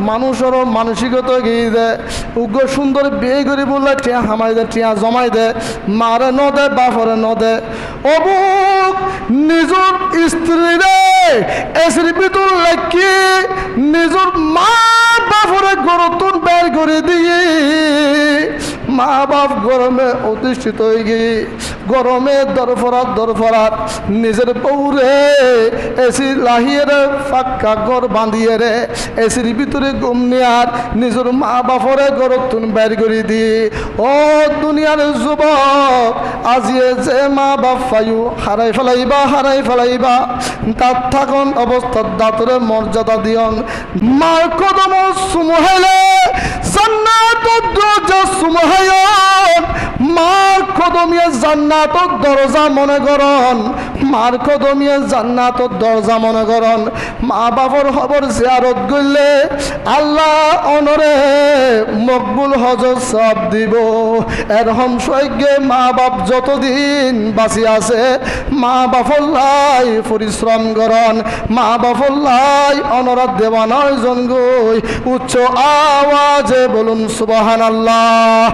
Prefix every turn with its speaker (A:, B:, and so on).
A: মানুষেরও মানসিকতা গিয়ে দেয় উগ্র সুন্দর বিয়ে করে বললে টিয়া হামাই দে টিয়া জমাই দে মারে ন দে বাপরে ন দে অবুক নিজের স্ত্রী রে এসির ভিতর লেখি নিজের মা বাপরে গরতুন বের করে দিয়ে মা বাপ গরমে অতিষ্ঠিত হয়ে গিয়ে গরমে দরফরাত নিজের বউরে এসি লাহিয়ে রে ফাঁকা ঘর বাঁধিয়ে রে এসির ভিতরে ঘুম নেয়ার নিজের মা বাপরে গরতুন বের করে দিয়ে ও দুনিয়ার যুবক আজিয়ে যে মা বাপ পাইও হারাই ফেলাইবা তার থাকুন অবস্থার দাঁতরে মর্যাদা দিয়ন মার কদম সুমহাইলে জান্নাতুদ দরজা সুমহায়ন মার কদমিয়ে জান্নাতুর দরজা মনে করন মার কদমিয়ে জান্নাতুর দরজা মনে করন মা বাবার খবর জিয়ারত করলে আল্লাহ অনরে মকবুল হজ সব দিব এরকম সৈক্যে মা বাপ যতদিন বাঁচি আছে মা বাপর লাই পরিশ্রম করন মা বাপর লাই অনরাত দেওয়ানয় জন গই উচ্চ আওয়াজে বলুন সুবহানাল্লাহ।